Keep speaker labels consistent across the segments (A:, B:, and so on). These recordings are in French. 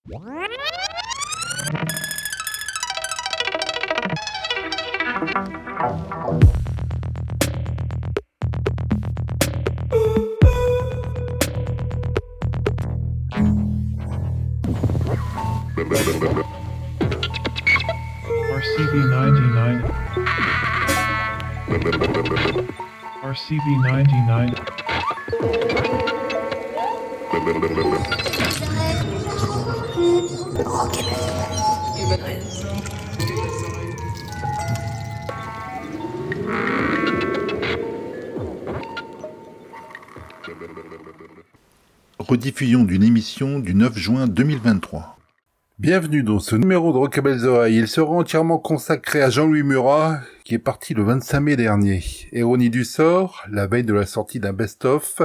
A: RCB 99. RCB 99.
B: Rediffusion d'une émission du 9 juin 2023. Bienvenue dans ce numéro de Rockabelles Oreilles. Il sera entièrement consacré à Jean-Louis Murat, qui est parti le 25 mai dernier. Ironie du sort, la veille de la sortie d'un best-of,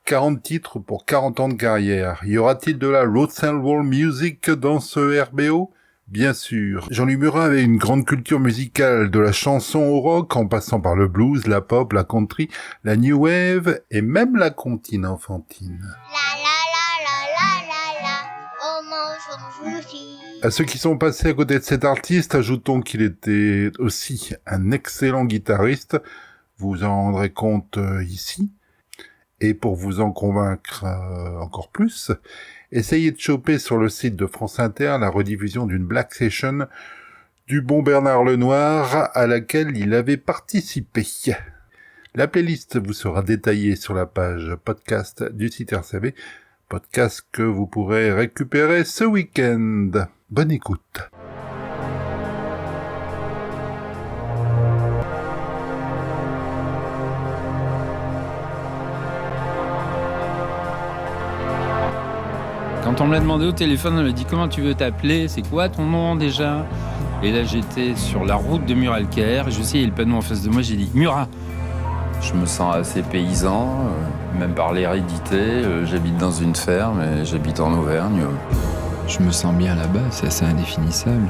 B: 40 titres pour 40 ans de carrière. Y aura-t-il de la rock and roll music dans ce RBO ? Bien sûr. Jean-Louis Murat avait une grande culture musicale, de la chanson au rock, en passant par le blues, la pop, la country, la new wave et même la comptine enfantine. À ceux qui sont passés à côté de cet artiste, ajoutons qu'il était aussi un excellent guitariste. Vous en rendrez compte ici. Et pour vous en convaincre encore plus, essayez de choper sur le site de France Inter la rediffusion d'une Black Session du bon Bernard Lenoir à laquelle il avait participé. La playlist vous sera détaillée sur la page podcast du site RCB, podcast que vous pourrez récupérer ce week-end. Bonne écoute.
C: Quand on me l'a demandé au téléphone, on m'a dit comment tu veux t'appeler, c'est quoi ton nom déjà ? Et là j'étais sur la route de Muralcaire, je sais, il y a le panneau en face de moi, j'ai dit Murat. Je me sens assez paysan, même par l'hérédité, j'habite dans une ferme et j'habite en Auvergne.
D: Je me sens bien là-bas, c'est assez indéfinissable.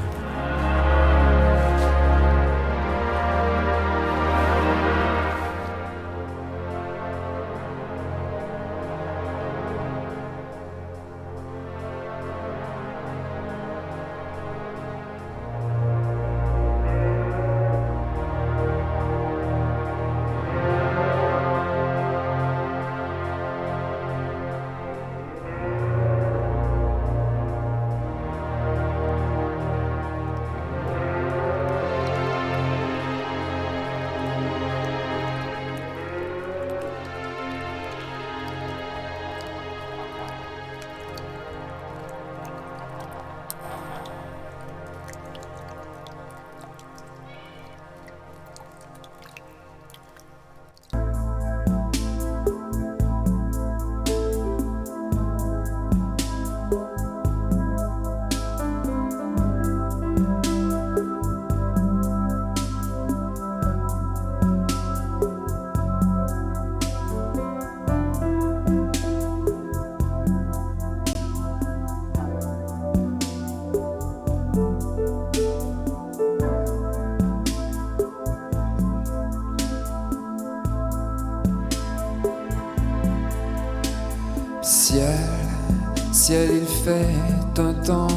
E: Ciel, il fait un temps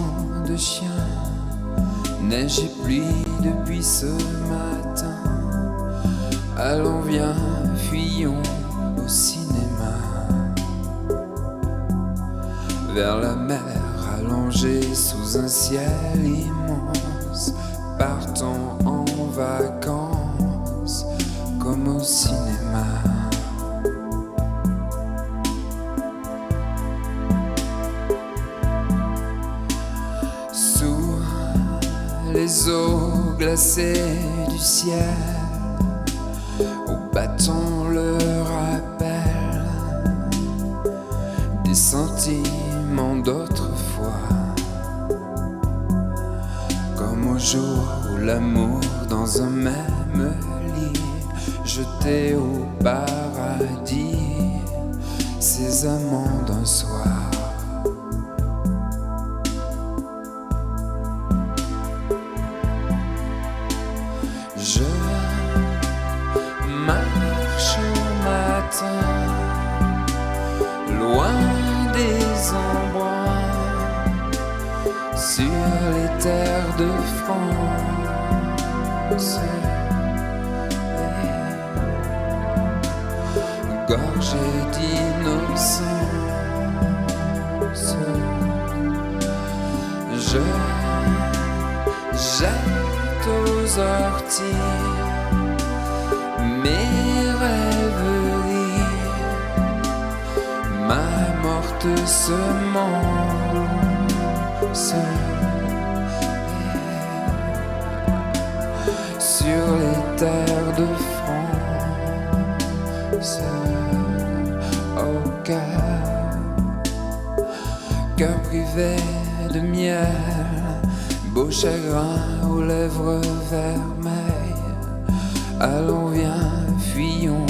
E: de chien. Neige et pluie depuis ce matin. Allons, viens, fuyons au cinéma. Vers la mer allongée sous un ciel immense. Partons en vacances comme au cinéma. Les eaux glacées du ciel, où bâton le rappel des sentiments d'autrefois, comme au jour où l'amour dans un même lit, jeté au paradis, ces amants d'un soir. Je marche au matin, loin des embruns, sur les terres de France. Gorgé d'innocence, je jette aux orties mes rêveries, ma morte semence sur les terres de France. Au cœur privé de miel, beau chagrin aux lèvres vermeilles. Allons, viens, fuyons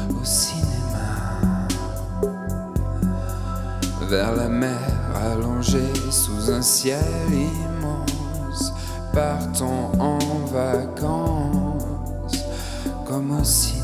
E: au cinéma, vers la mer allongée sous un ciel immense. Partons en vacances comme au cinéma.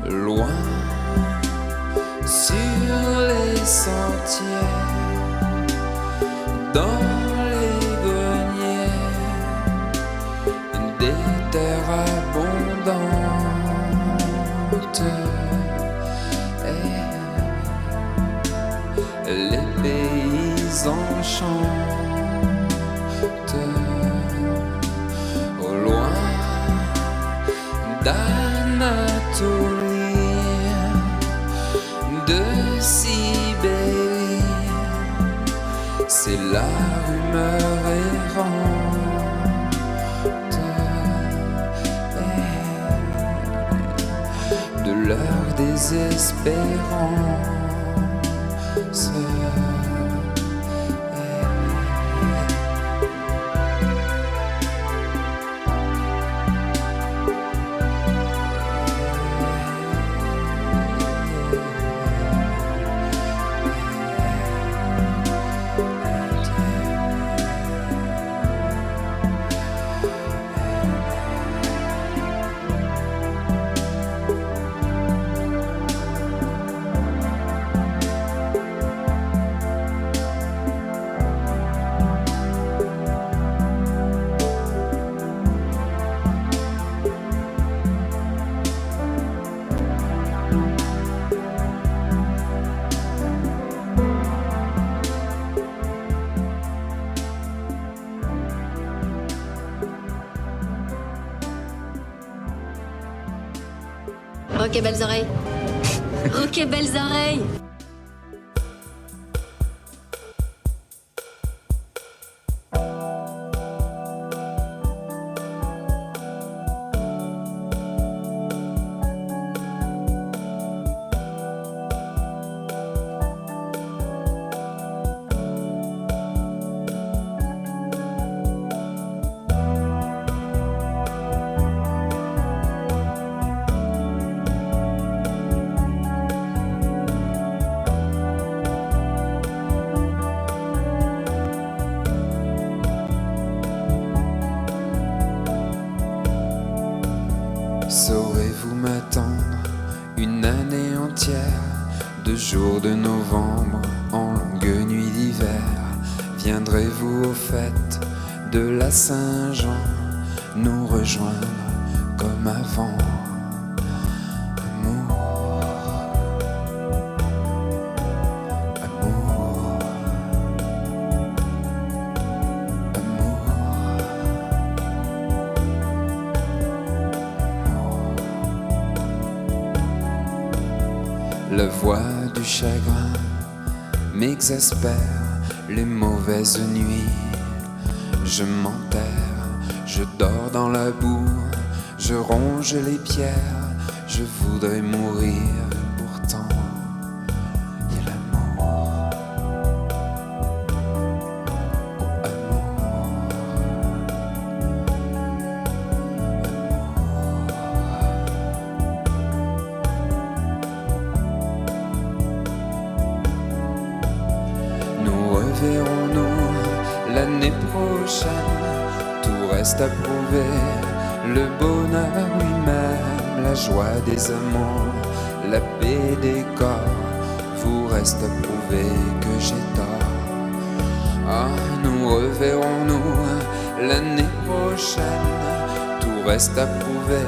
E: Loin sur les sentiers, dans les greniers, des terres abondantes, et les paysans chantent. Au loin d'Anatolie, de Sibérie, c'est la rumeur errante de leur désespérance.
F: Ok, belles oreilles. Ok, belles oreilles. Saurez-vous m'attendre une année entière, de jours de novembre en longue nuit d'hiver? Viendrez-vous aux fêtes de la Saint-Jean nous rejoindre comme avant? Amour, amour, amour. La voix du chagrin m'exaspère, les mauvaises nuits. Je m'enterre, je dors dans la boue, je ronge les pierres, je voudrais mourir, pourtant il y a l'amour. Nous reverrons-nous l'année prochaine, tout reste à prouver, le bonheur lui-même, la joie des amants, la paix des corps, vous reste à prouver que j'ai tort. Ah, nous reverrons-nous l'année prochaine, tout reste à prouver,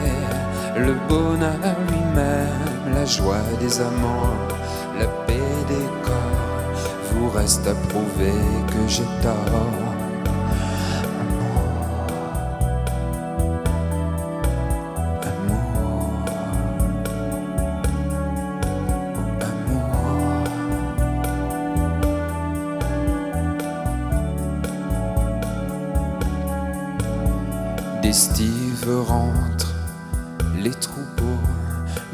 F: le bonheur lui-même, la joie des amants, la paix des corps, vous reste à prouver que j'ai tort. D'estive rentrent les troupeaux,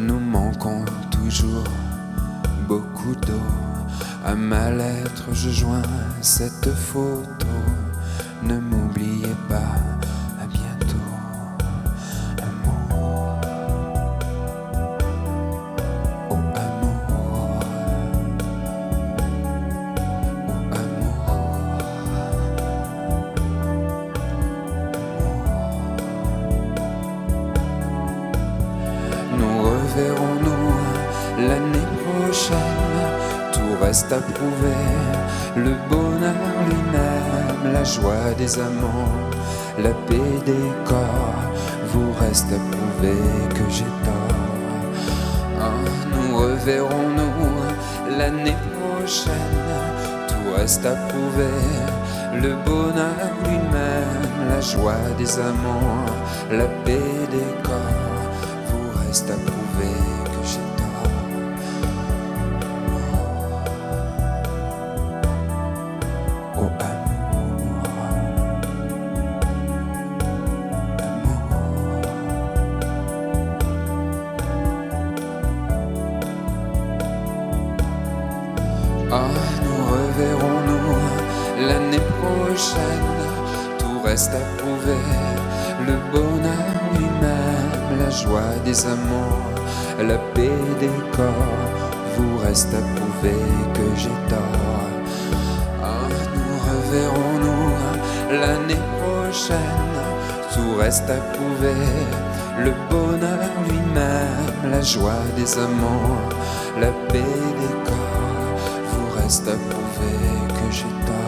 F: nous manquons toujours beaucoup d'eau. À ma lettre je joins cette photo, ne m'oubliez pas, à bientôt. Amour, oh amour, oh amour. Nous reverrons-nous l'année prochaine, tout reste à prouver, le bonheur lui-même, la joie des amants, la paix des corps, vous reste à prouver que j'ai tort. Ah, nous reverrons-nous l'année prochaine, tout reste à prouver, le bonheur lui-même, la joie des amants, la paix des corps, vous reste à prouver que j'ai tort. Oh amour, amour. Ah, nous reverrons-nous l'année prochaine, tout reste à prouver, le bonheur lui-même, la joie des amants, la paix des corps, vous reste à prouver que j'ai tort. Ah, nous reverrons-nous l'année prochaine, tout reste à prouver, le bonheur lui-même, la joie des amants, la paix des corps, vous reste à prouver que j'ai tort.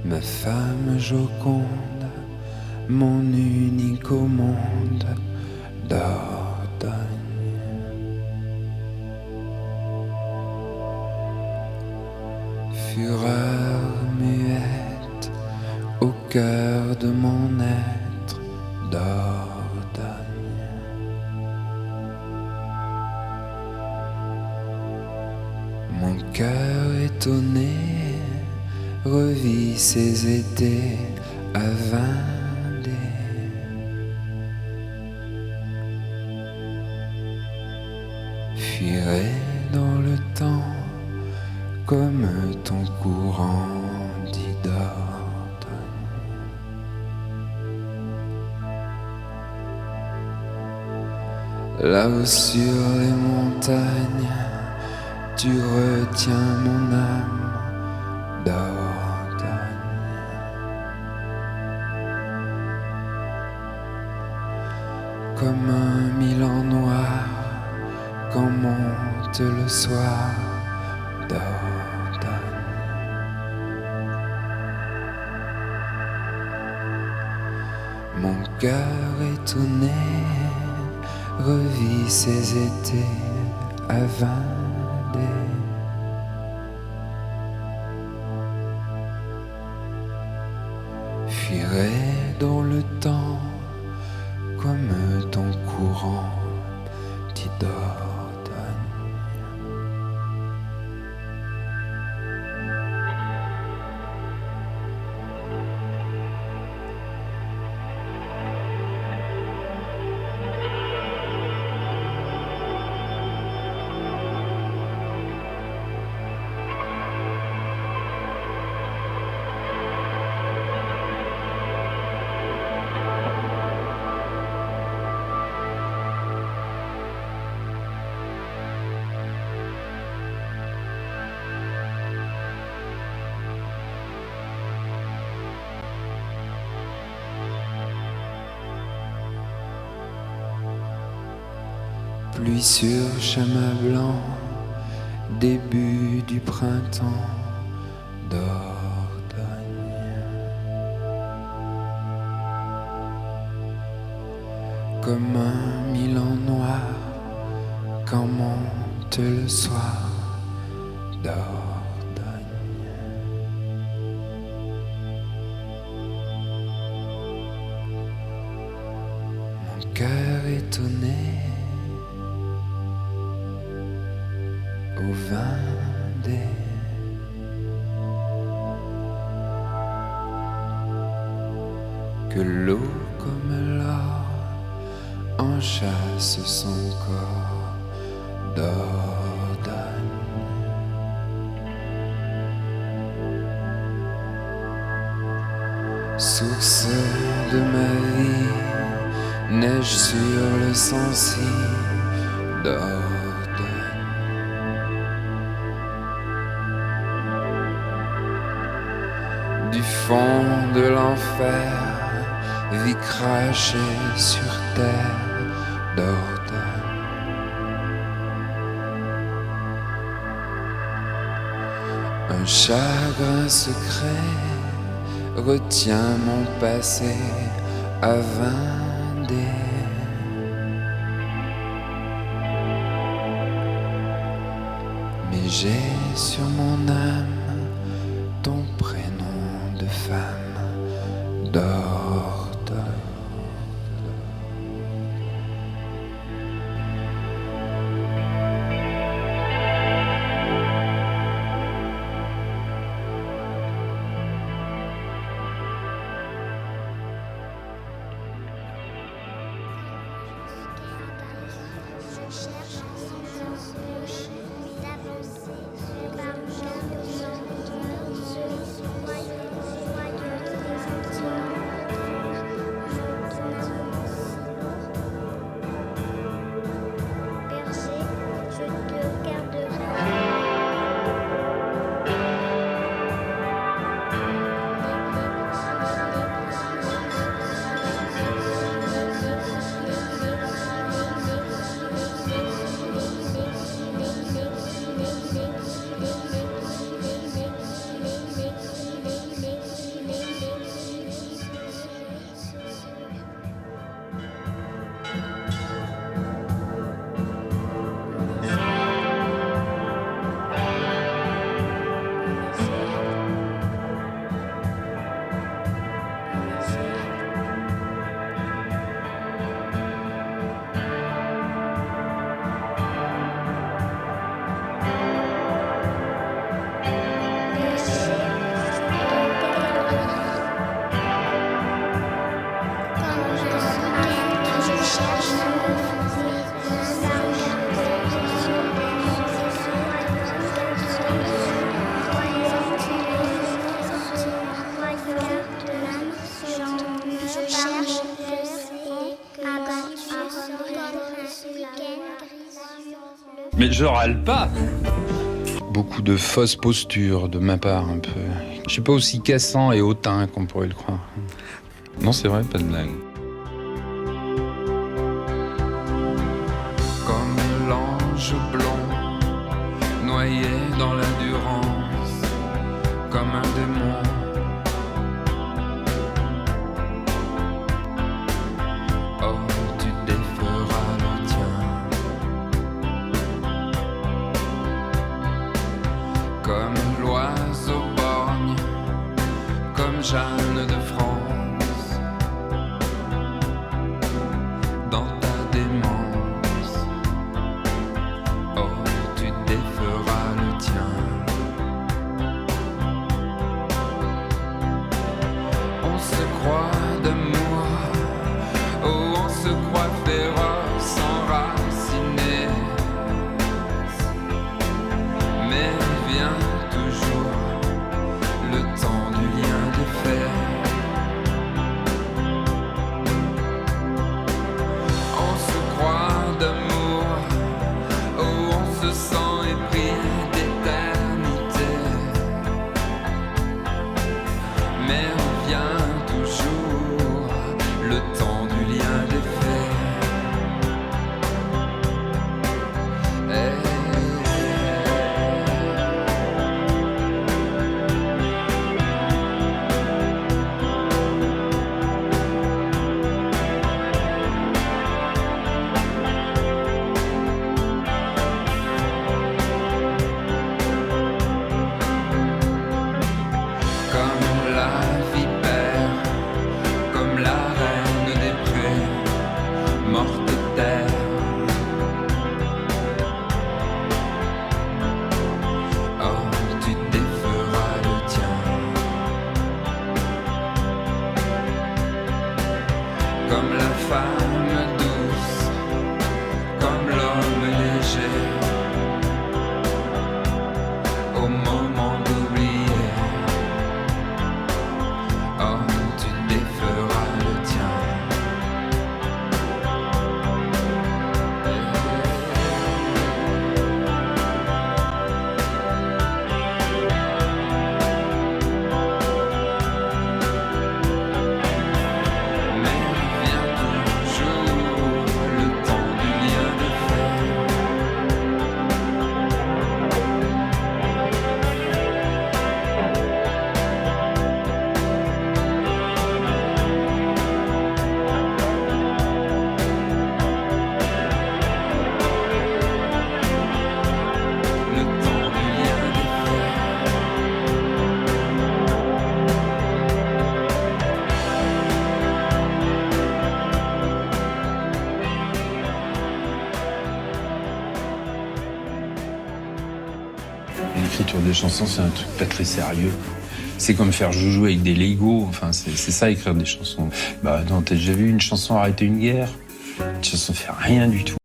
F: Ma femme Joconde, mon unique au monde, Dordogne. Fureur muette au cœur de mon être, Dordogne. Mon cœur étonné revit ses étés à Vendée. Fuirait dans le temps comme ton courant dit Dordogne. Là-haut sur les montagnes, tu retiens mon âme d'Ordogne. Comme un Milan noir quand monte le soir d'Ordogne. Mon cœur étonné revit ses étés à Vendée. Fuirait dans le temps comme ton courant dit d'Ordogne. Pluie sur chemin blanc, début du printemps d'Ordogne. Comme un Milan noir quand monte le soir d'Ordogne. Mon cœur étonné au Vendée. Que l'eau comme l'or enchâsse son corps d'Ordogne. Source de ma vie, neige sur le Sancy d'Ordogne. Du fond de l'enfer, vie crachée sur terre d'Ordogne. Un chagrin secret retient mon passé à Vendée. Mais j'ai sur mon âme ton prénom de femme d'Ordogne.
G: Je cherche sans cesse d'avancer, joyeux, joyeux, des sentiments. ce week-end gris sur le
C: Mais je râle pas.
D: Beaucoup de fausses postures de ma part, un peu. Je suis pas aussi cassant et hautain qu'on pourrait le croire. Non, c'est vrai, pas de blague.
F: Comme l'ange blond, noyé dans l'endurance, comme un démon. Oh, tu déferas le tien, comme l'oiseau borgne, comme Jeanne de France, dans ta démence. Oh, tu déferas le tien. On se croit d'amour, oh, on se croit féroce, enraciné. Mais vient toujours le temps du lien de fer. On se croit d'amour, oh, on se sent épris d'éternité. Mais vient toujours le temps du lien des faits. Comme la vipère, comme la reine des prés, morte de terre. Oh, tu déferas le tien, comme la femme douce, comme l'homme léger, au moment d'oublier. Oh, tu déferas le tien. Mais vient toujours le temps du lien de fer. Le temps du lien de fer.
D: L'écriture des chansons, c'est un truc pas très sérieux. C'est comme faire joujou avec des Legos. Enfin, c'est ça, écrire des chansons. Bah non, t'as déjà vu une chanson arrêter une guerre? Une chanson fait rien du tout.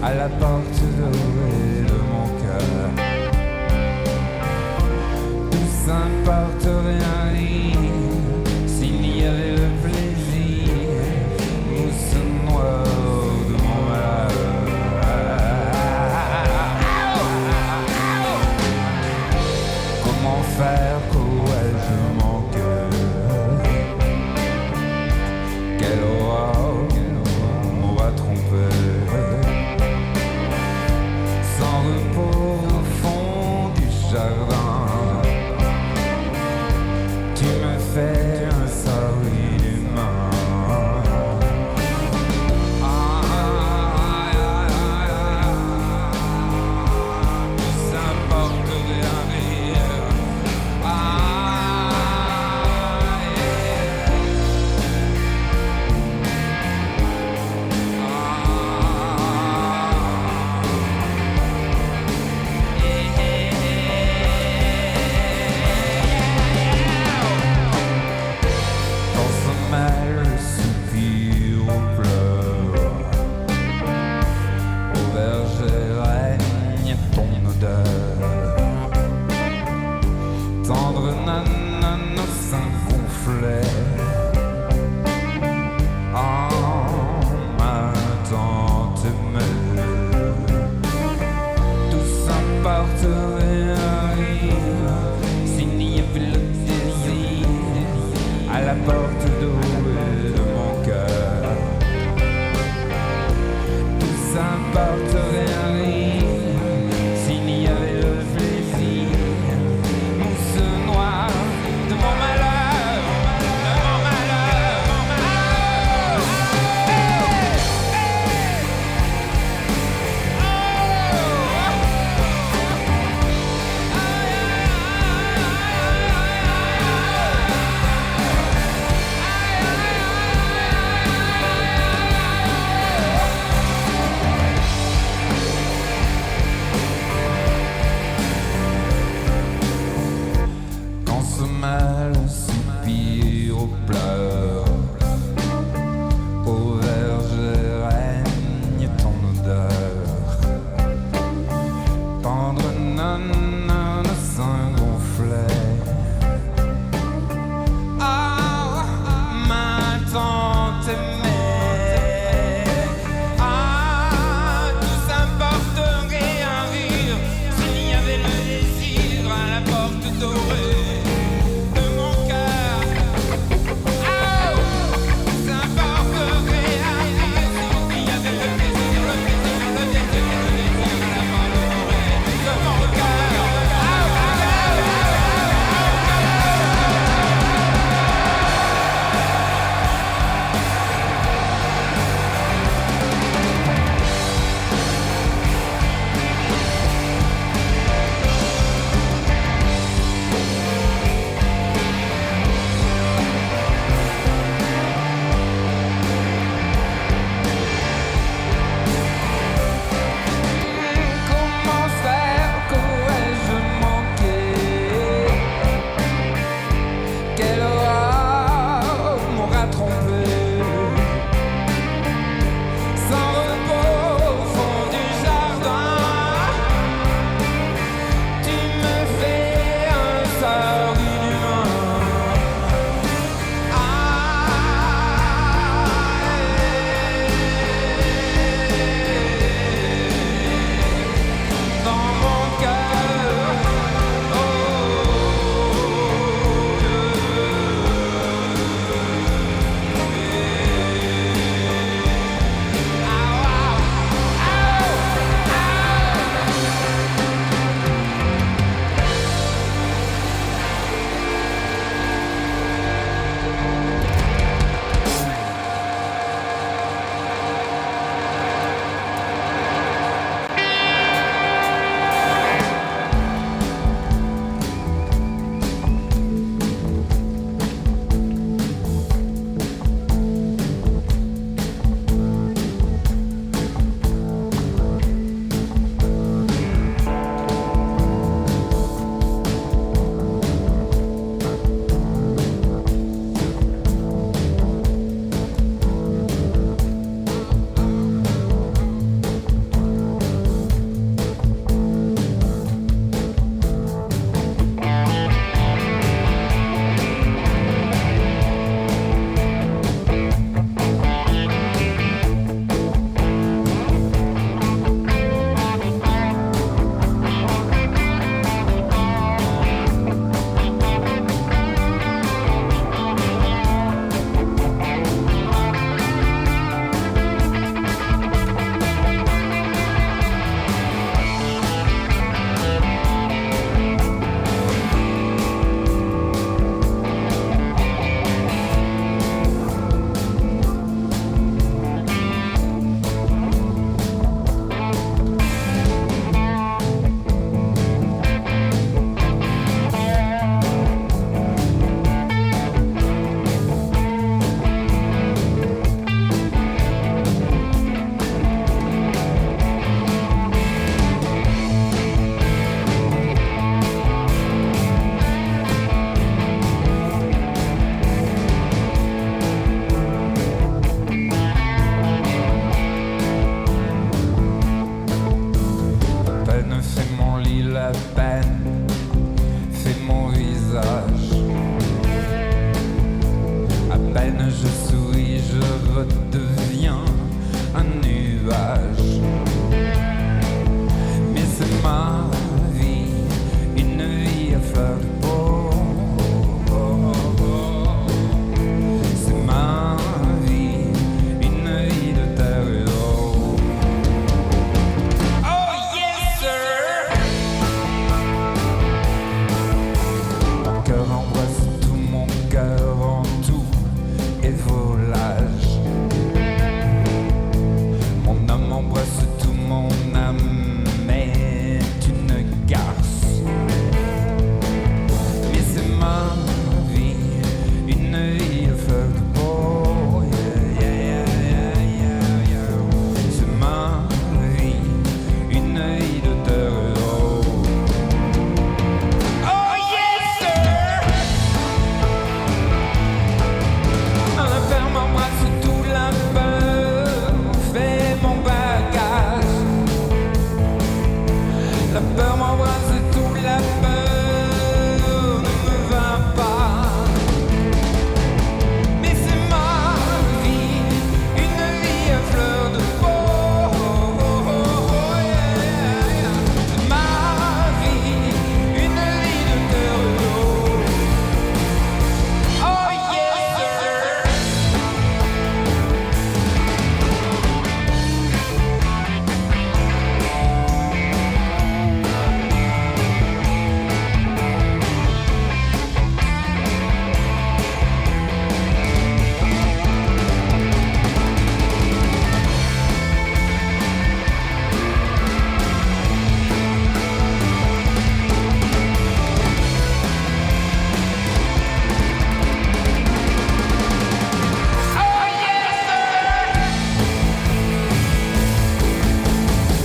E: à la porte dorée de mon cœur. Tout ça n'importe rien s'il y avait le plaisir ou ce noir de mon malheur. Comment faire quoi je manque? Quelle horreur m'aura trompé? Sans repos au fond du jardin, tu me fais un sorry d'humain. Tout s'importe rien rire. redevient un nuage. Mais c'est ma vie, une vie à fleur de peau. C'est ma vie, une vie de terre et d'eau. Oh yes sir! Mon cœur embrasse tout, mon cœur en tout est volage. Mon âme embrasse tout, mon âme est une garce. Mais c'est ma vie, une vie à fleur de peau. Yeah, yeah, yeah, yeah, yeah. C'est ma vie, une vie de terre et d'eau. Oh yes sir! La peur m'embrasse tout, la peur fait mon bagage. La peur m'embrasse tout, la peur ne me va pas. Mais c'est ma vie, une vie à fleur de peau. C'est ma vie, une vie de terre et d'eau. Oh yes sir!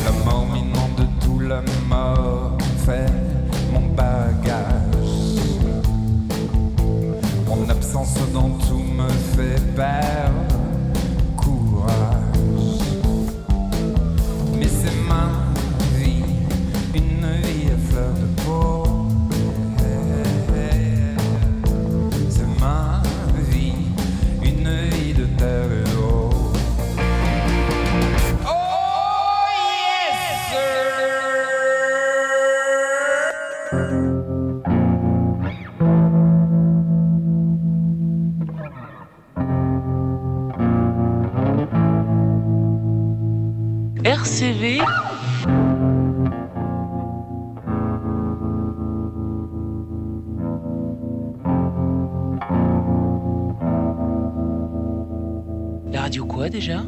E: La mort m'inonde tout, la mort fait mon bagage. Mon absence dans tout me fait perdre courage. Mais c'est ma vie, une vie à fleur de peau. C'est ma vie, une vie de terre et d'eau. Oh yes sir!
H: RCV. La radio quoi déjà?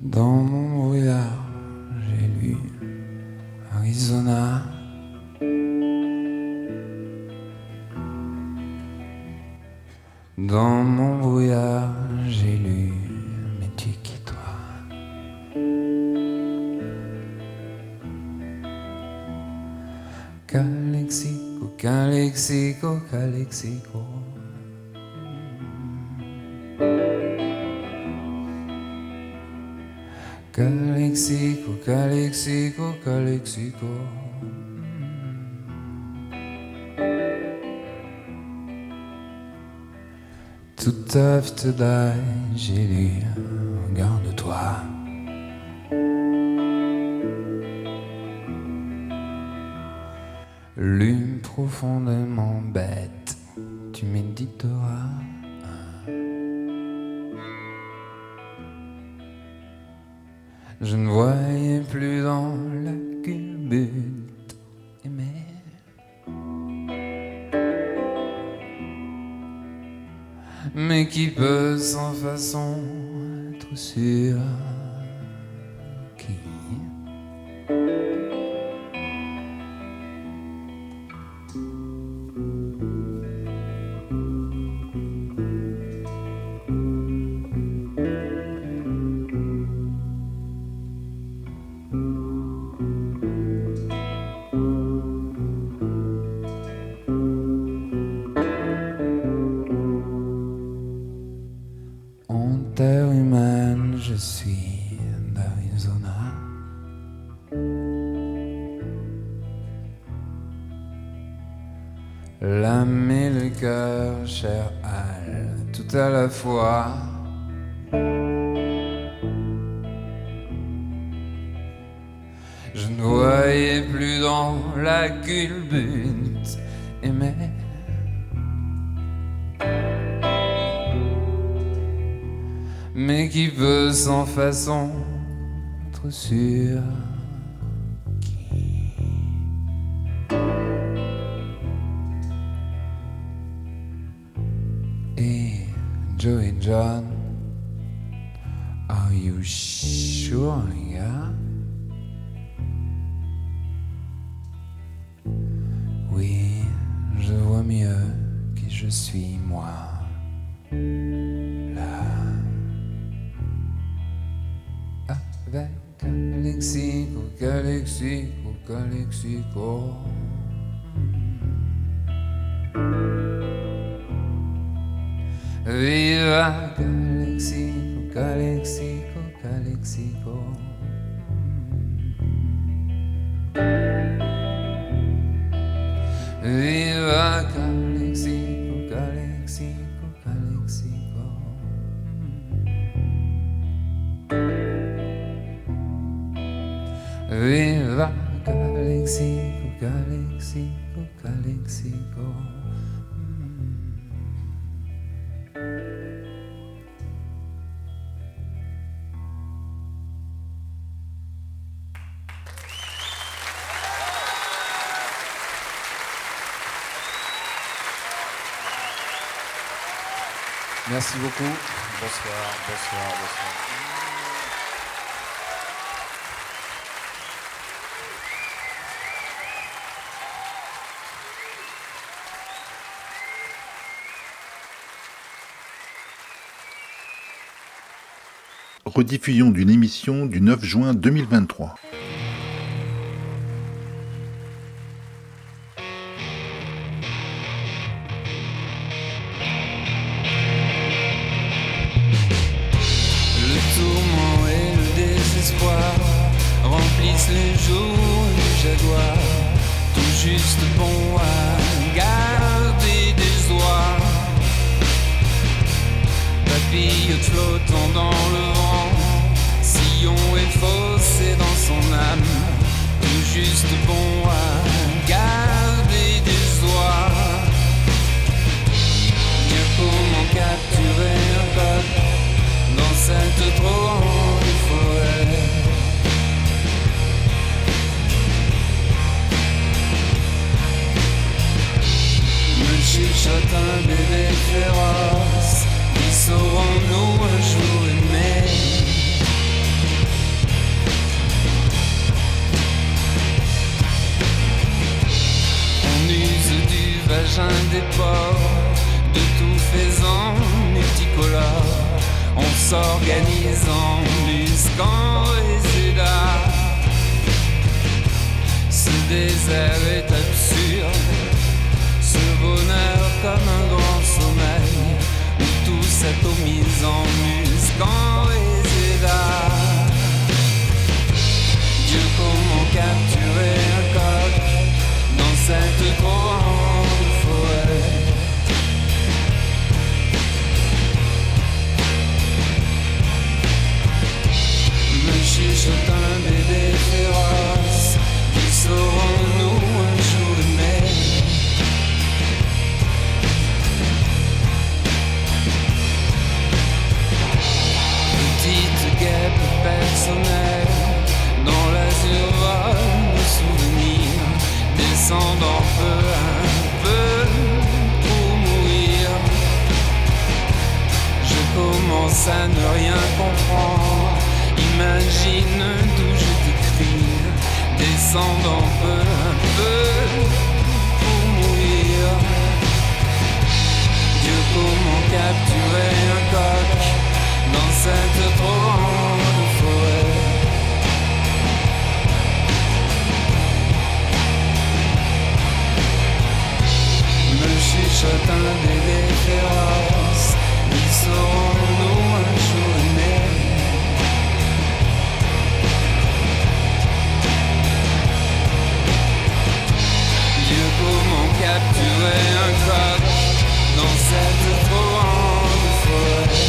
H: Dans mon brouillard, j'ai lu Arizona. Dans mon brouillard, j'ai lu Mais tu qui toi? Calexico, Calexico, Calexico. Calexico, Calexico, Calexico. Tout after die, j'ai lu Regarde-toi. lune profondément bête, tu méditeras. Je ne voyais plus dans la culbute aimer. Mais qui peut sans façon être sûr qui en terre humaine, je suis d'Arizona. L'âme et le cœur, cher Al, tout à la fois. Je ne voyais plus dans la culbute aimer. Mais qui peut sans façon être sûr qui et Joe et John, are you sure, yeah? Oui, je vois mieux qui je suis moi. Là, avec Calexico, Calexico, Calexico. Viva Calexico, Calexico, Calexico. Viva Calexico, Calexico, Calexico. Viva Calexico, Calexico, Calexico.
I: Merci beaucoup. Bonsoir, bonsoir, bonsoir.
B: Rediffusion d'une émission du 9 juin 2023.
H: Le tourment et le désespoir remplissent les jours du jaguar, tout juste bon à garder des oies. Papillote flottant dans le vent, sillon effaussé dans son âme, tout juste bon à garder des oies. Bien comment capturer un coq dans cette trop grande forêt. Me chuchote un bébé féroce, qui saurons-nous un jour aimer? On use du vagin des porcs, de tout faisant multicolore. On s'organise en muscan réséda. Ce désert est absurde, ce bonheur comme un grand sommeil, où tout s'atomise en muscan réséda. Dieu, comment capturer un coq dans cette grande forêt? Chuchote un bébé féroce, qui saurons-nous un jour aimer? chuchotent un bébé féroce. Ils sauront-nous un jour aimer? Dieu, comment capturer un coq dans cette trop grande forêt?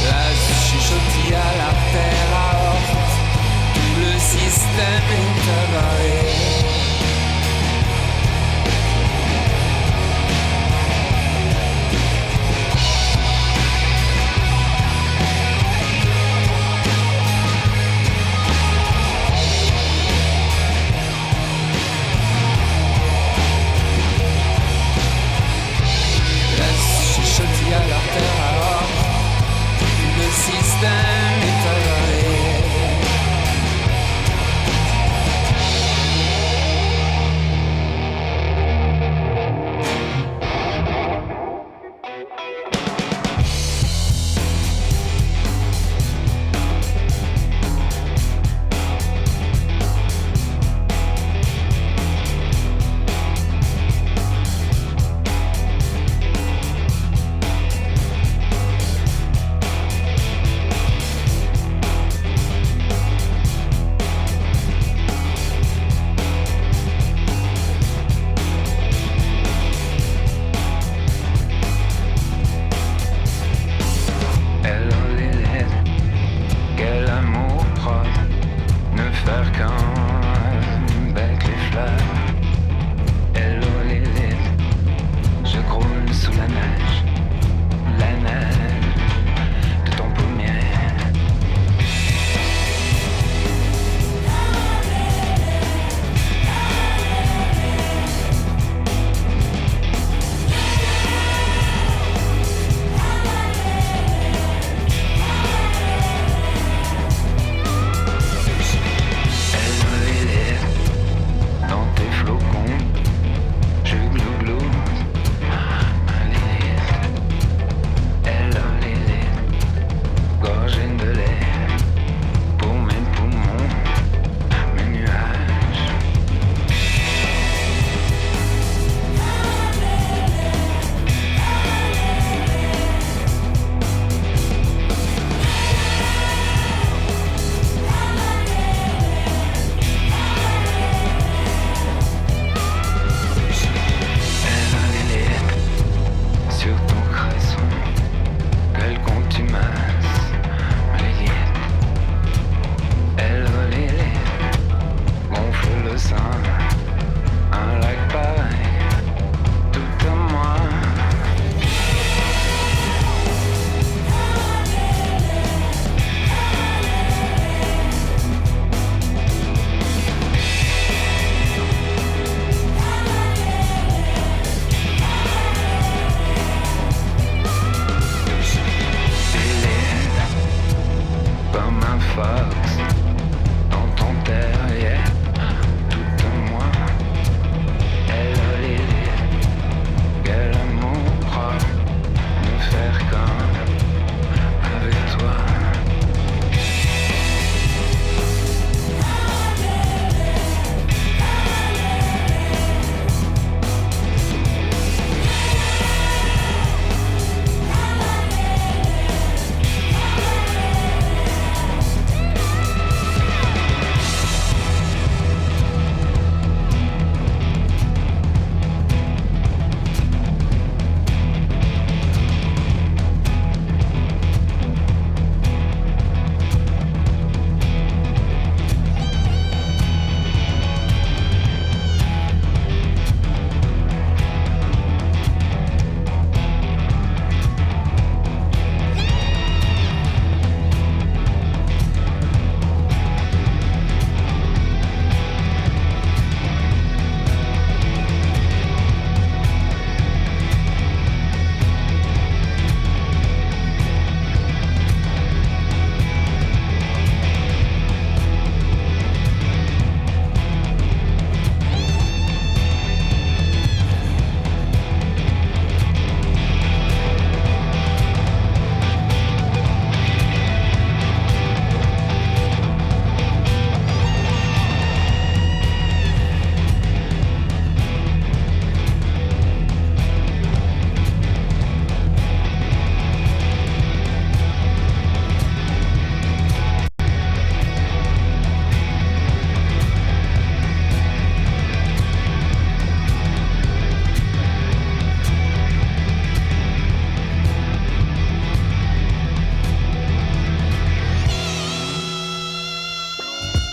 H: La chuchotis à l'artère aorte, tout le système est avaré. À l'artère aorte, le système est avaré.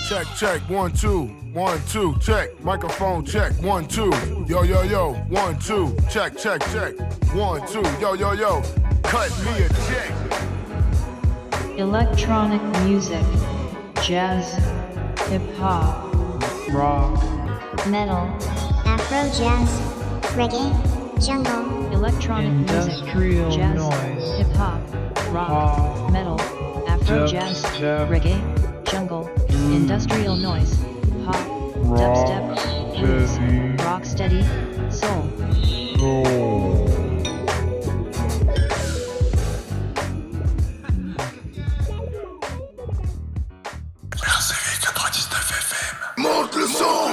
J: Check, check, 1, 2, 1, 2, check. Microphone check, 1, 2. Yo, yo, yo, 1, 2. Check, check, check. 1, 2. Yo, yo, yo. Cut me a check.
K: Electronic music, jazz, hip hop, rock,
G: metal, Afro jazz, reggae, jungle,
K: electronic music, jazz, hip hop, rock, metal, Afro jazz, reggae, jungle, industrial noise, pop, dubstep, blues, rocksteady, soul.
J: RCV 99 FM. Monte le son.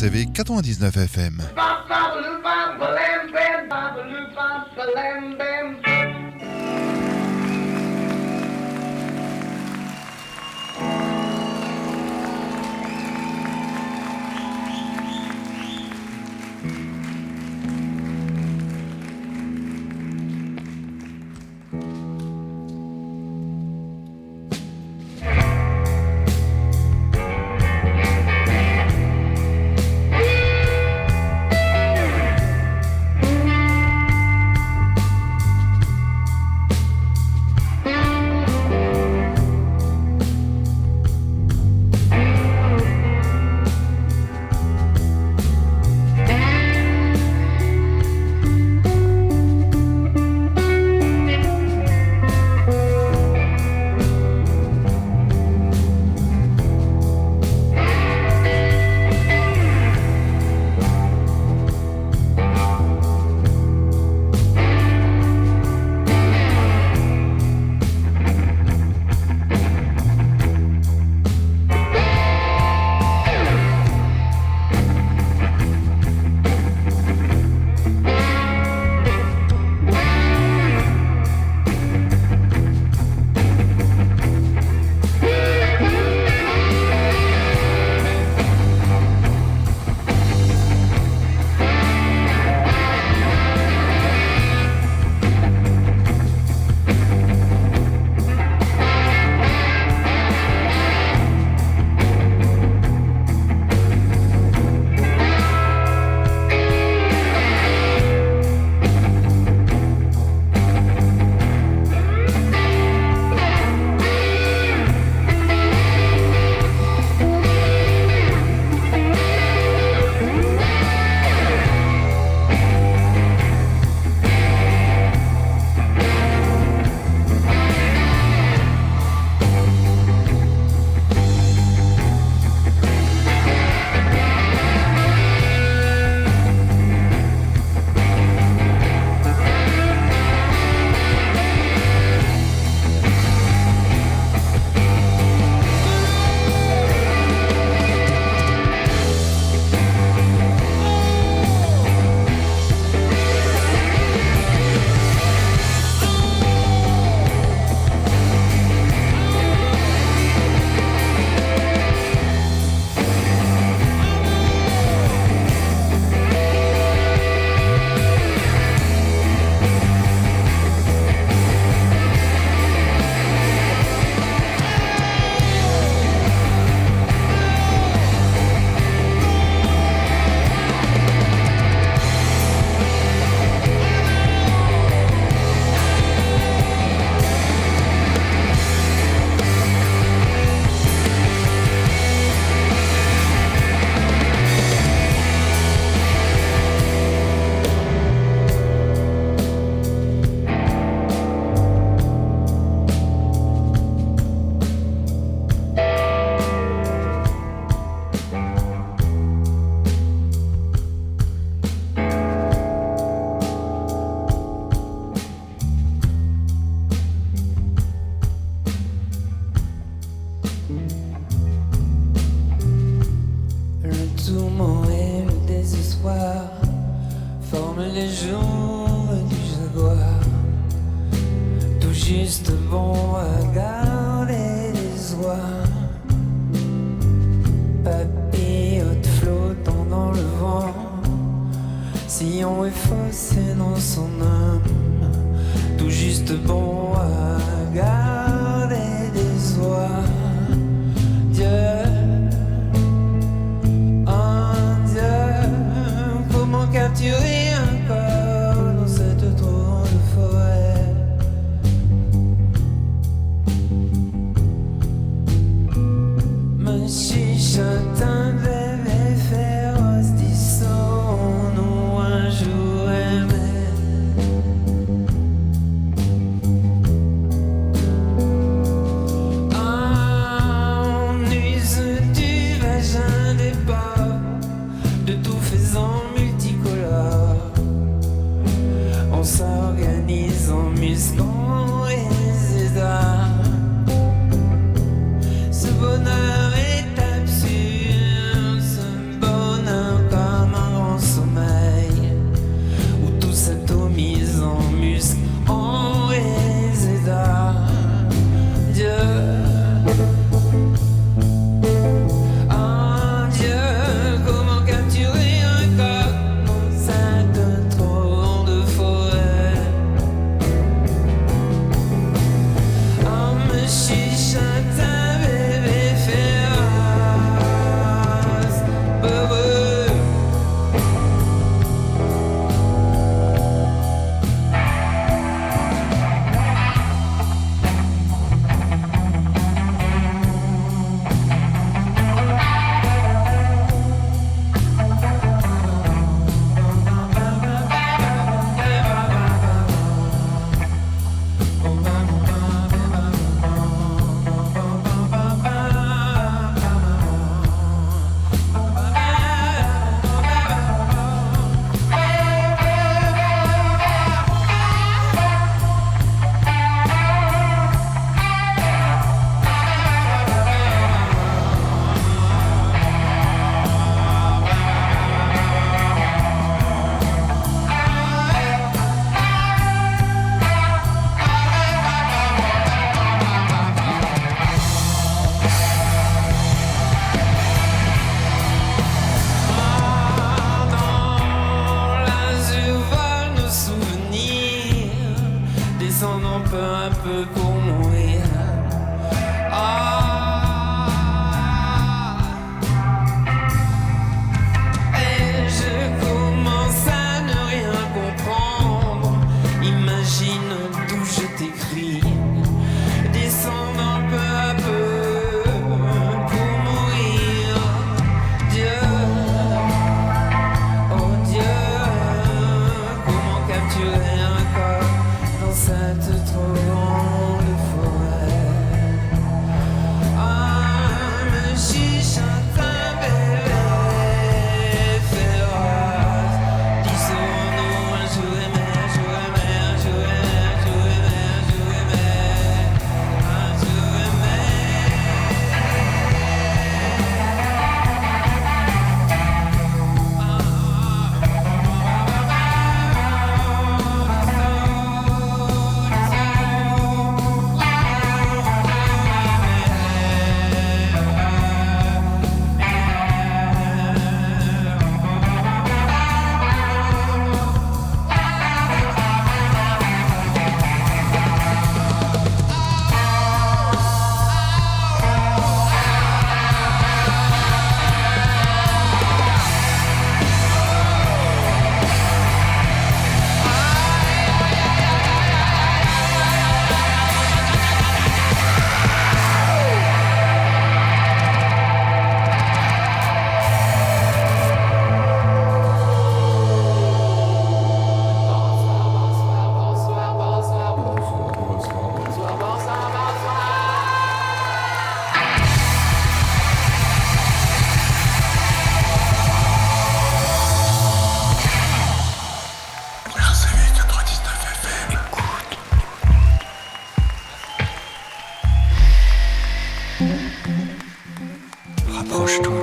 L: RCV 99 FM.
E: juste bon à garder les oies. Papillote flottant dans le vent, sillon effacé dans son âme. Tout juste bon à garder des oies. Dieu, oh Dieu, comment capturer un corps dans cette trop grande forêt? Me chuchote un bébé féroce, disons-nous un jour aimé.
H: chuchote un bébé féroce, peureux.
E: Rapproche-toi.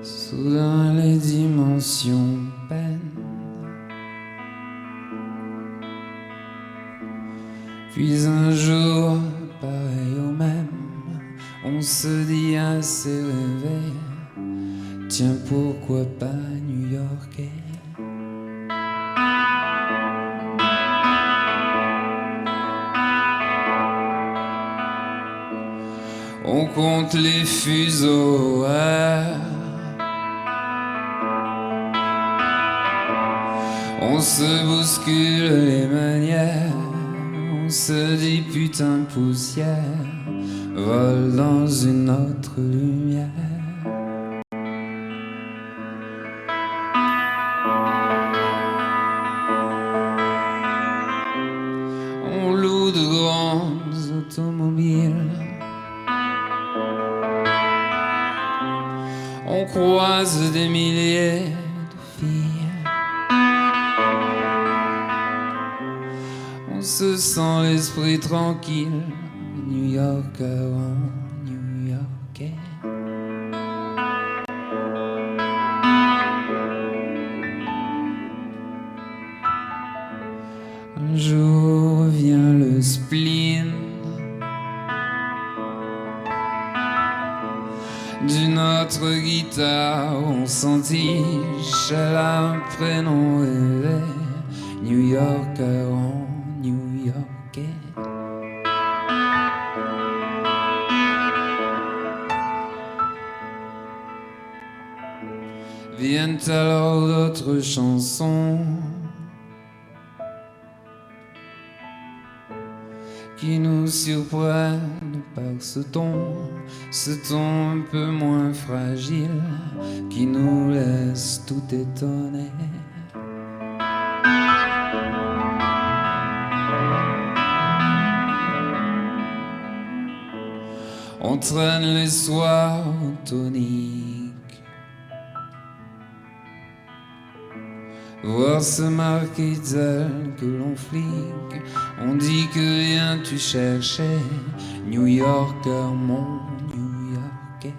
H: Soudain les dimensions peinent, puis un jour, pareil au même, on se dit à se réveiller, tiens pourquoi pas New-Yorkais. On compte les fuseaux horaires, on se bouscule les manières, on se dit putain de poussière, vole dans une autre lumière. On loue de grandes automobiles, on croise des milliers de filles. On se sent l'esprit tranquille, New York avant New Un jour vient le spleen d'une autre guitare, on s'entiche, elle a un prénom rêvé, New Yorker en New Yorkais. Viennent alors d'autres chansons qui nous surprennent par ce ton un peu moins fragile, qui nous laisse tout étonnés. On traîne les soirs toniques, voir se marquer tel que l'on flique. On dit que viens-tu chercher, New Yorker, mon New Yorkais.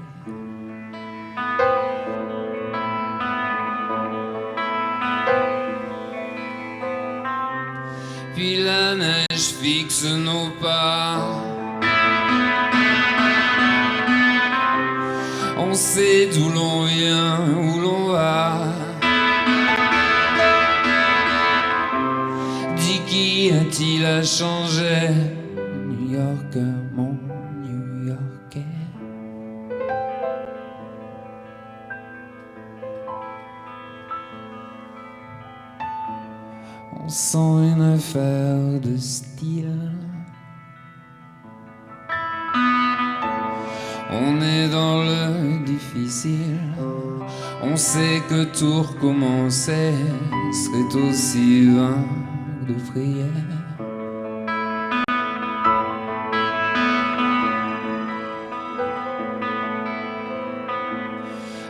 H: Puis la neige fixe nos pas, on sait d'où l'on vient, où l'on va. Qui a-t-il à changer, New Yorker, mon New Yorkais? On sent une affaire de style. On est dans le difficile. On sait que tout recommencer serait aussi vain de prière.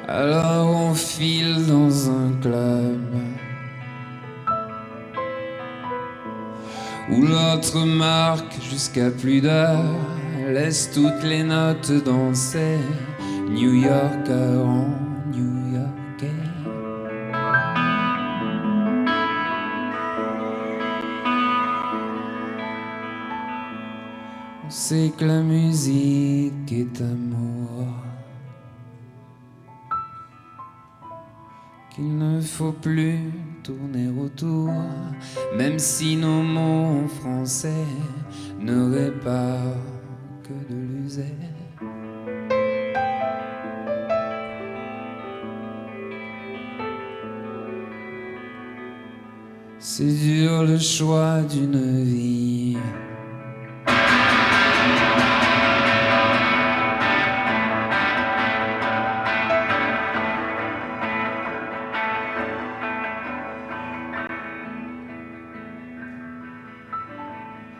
H: Alors on file dans un club où l'autre marque jusqu'à plus d'heures, laisse toutes les notes danser, New Yorker en New Yorkais. On sait que la musique est amour, qu'il ne faut plus tourner autour, même si nos mots en français n'auraient pas que de l'user. C'est dur le choix d'une vie.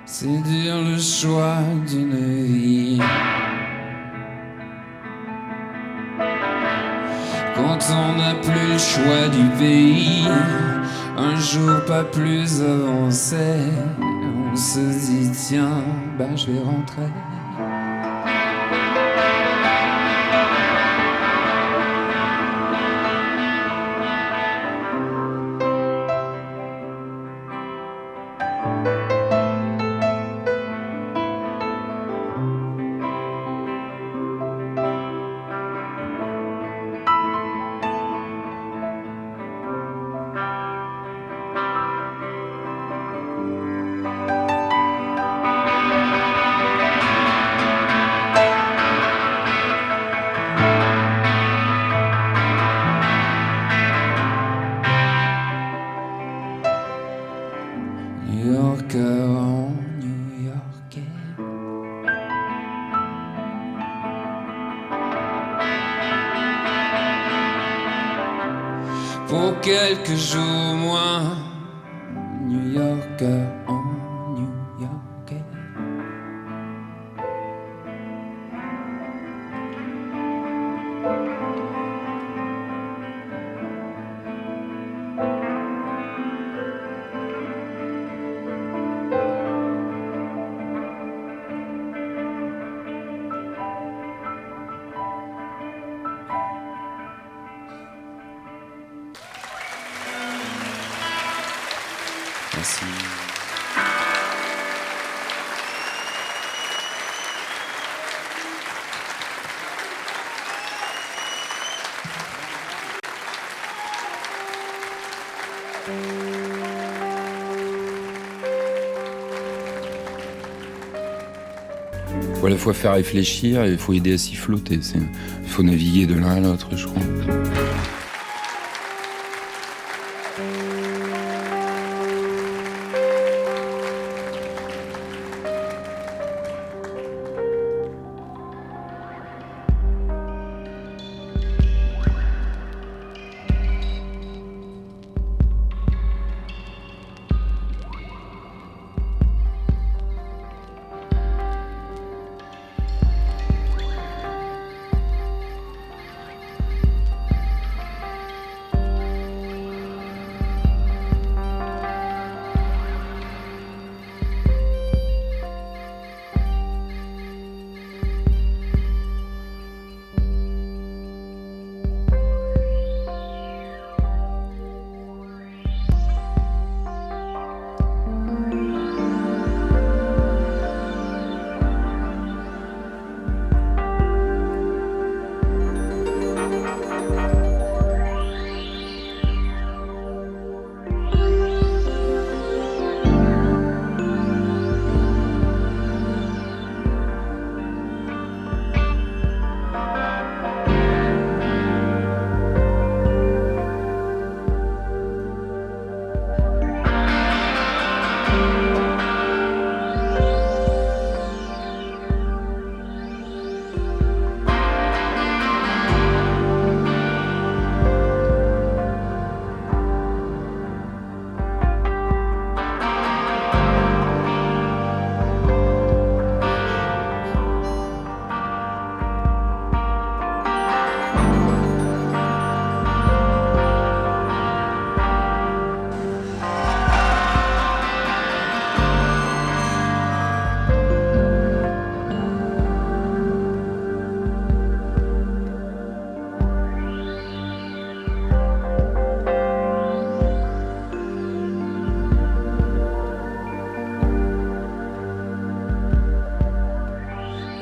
H: C'est dur le choix d'une vie. Quand on n'a plus le choix du pays, un jour pas plus avancé, on se dit tiens, ben je vais rentrer. New Yorker en New Yorkais. Pour quelques jours moins, New Yorker en New Yorkais.
F: Merci.
D: Il faut à la fois faire réfléchir et il faut aider à s'y flotter. Il faut naviguer de l'un à l'autre, je crois.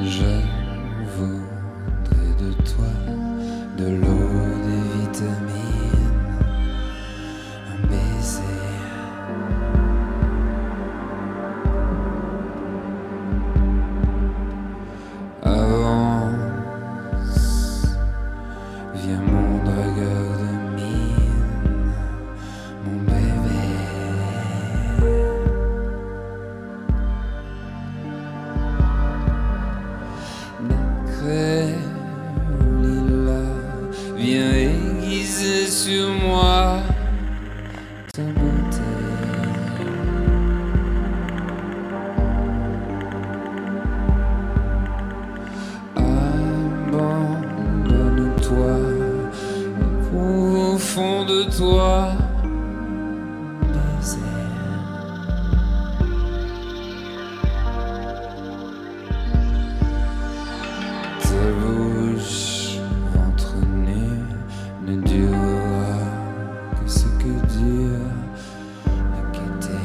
F: Je voudrais de toi de l'eau, des vitamines, un baiser. Avance, viens mon dragueur de mine, mon bébé. Lila, viens aiguiser sur moi ta beauté. Abandonne-toi au fond de toi, désert. Ta bouche, ventre nu, ne durera que ce que dure la gaieté.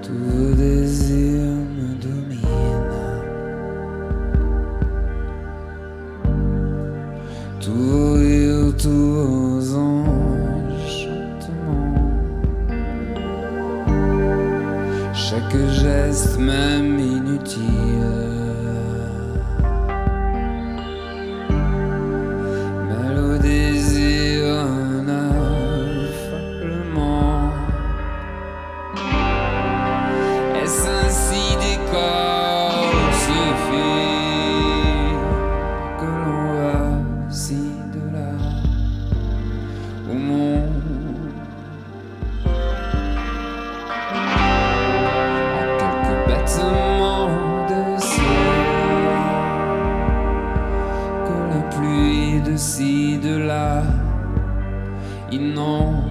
F: Tous vos désirs me dominent, tous vos rires, tous vos enchantements, chaque geste même inutile, mêle au désir un affolement. Est-ce ainsi des corps se fait que l'on va ci de là au monde? de ci, de là, inonde.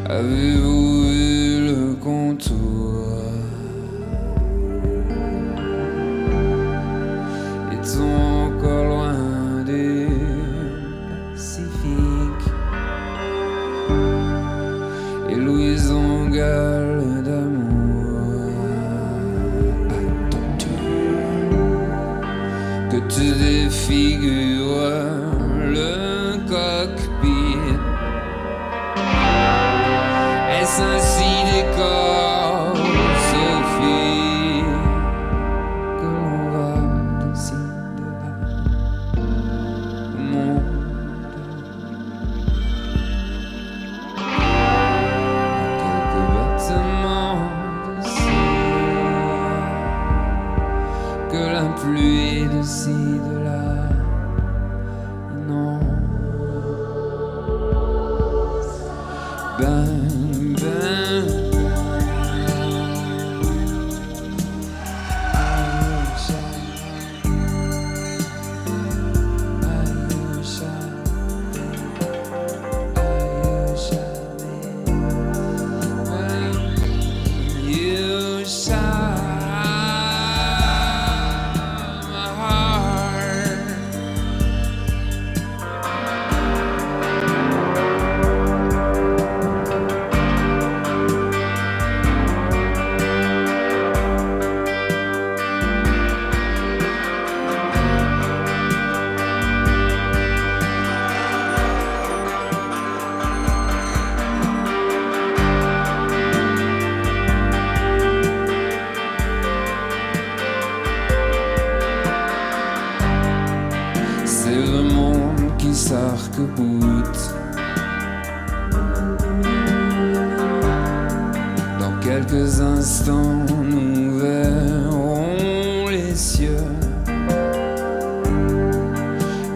F: Avez-vous vu le contour? Est-on encore loin du Pacifique? Et Louison gueule d'amour. Attends-tu que tu défigures le cockpit? Est-ce ainsi des corps, Sophie, que l'on va d'ici, de là, au monde? Quelques battements de cire, que la pluie de ci, de là, non. Ben, c'est le monde qui s'arc-boute. Dans quelques instants, nous verrons les cieux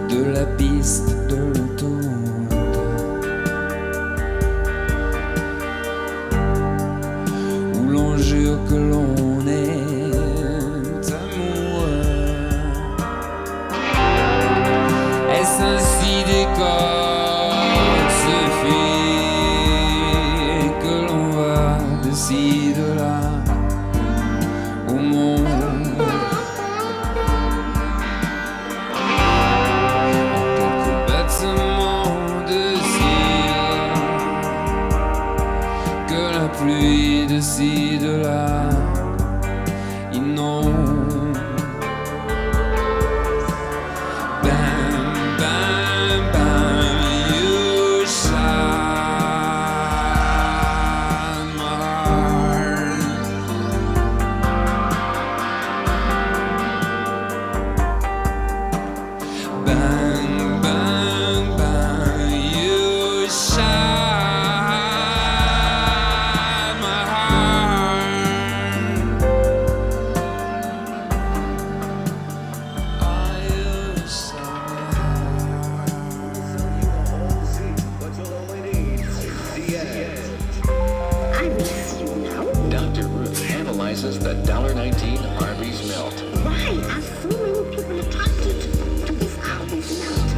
F: de la piste de l'autoroute, où l'on jure que l'on est amoureux. Est-ce ainsi des corps, Sophie, que l'on va de ci, de là, au monde? En quelques battements de cire, que la pluie de ci, de là, inonde.
L: The $1.19 Harvey's Melt.
M: Why are so many people attracted to this Harvey's Melt?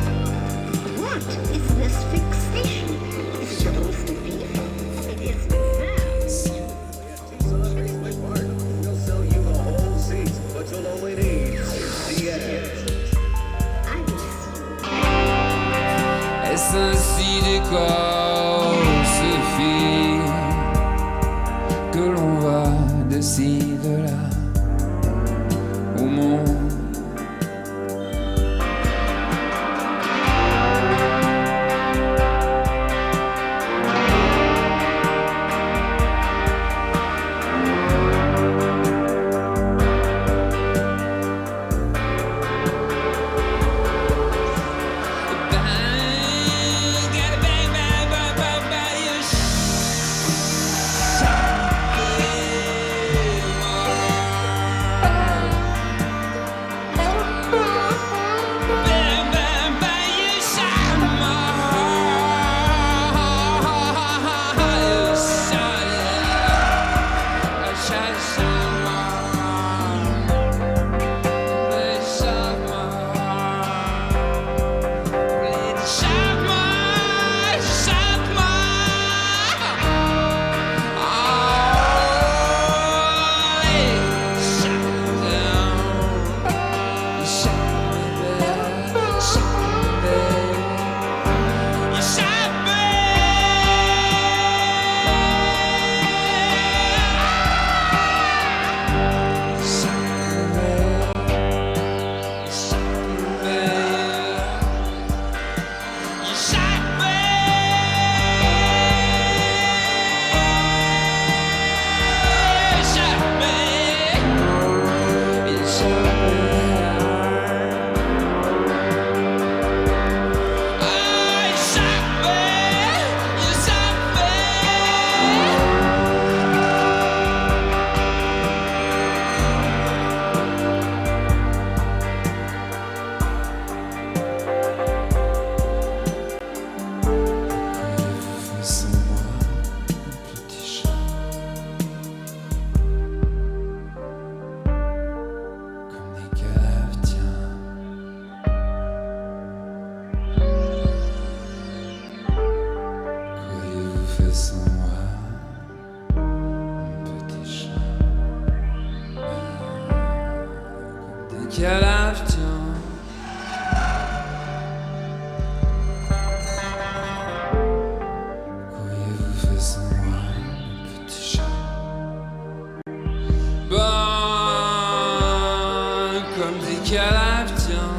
M: What is this fixation? Is it the roast beef? It is this.
L: We'll sell you the whole seat, but you'll only need the edge.
F: Est-ce ainsi des corps, Sophie, que l'on va de ci, de là, au monde? qu'à l'avenir. Qu'auriez-vous fait sans moi, le petit chat? Comme des calavetiens.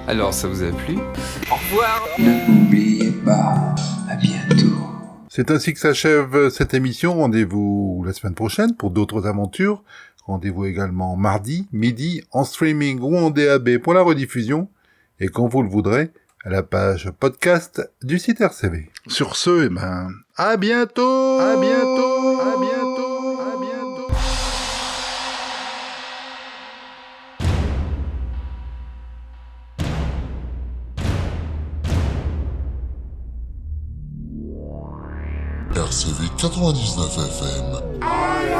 F: Alors, ça vous a plu? Au revoir. N'oubliez pas, à bientôt.
B: C'est ainsi que s'achève cette émission. Rendez-vous la semaine prochaine pour d'autres aventures. Rendez-vous également mardi, midi, en streaming ou en DAB pour la rediffusion. Et quand vous le voudrez, à la page podcast du site RCV. Sur ce, à bientôt! À bientôt! À bientôt! À bientôt!
N: RCV 99 FM.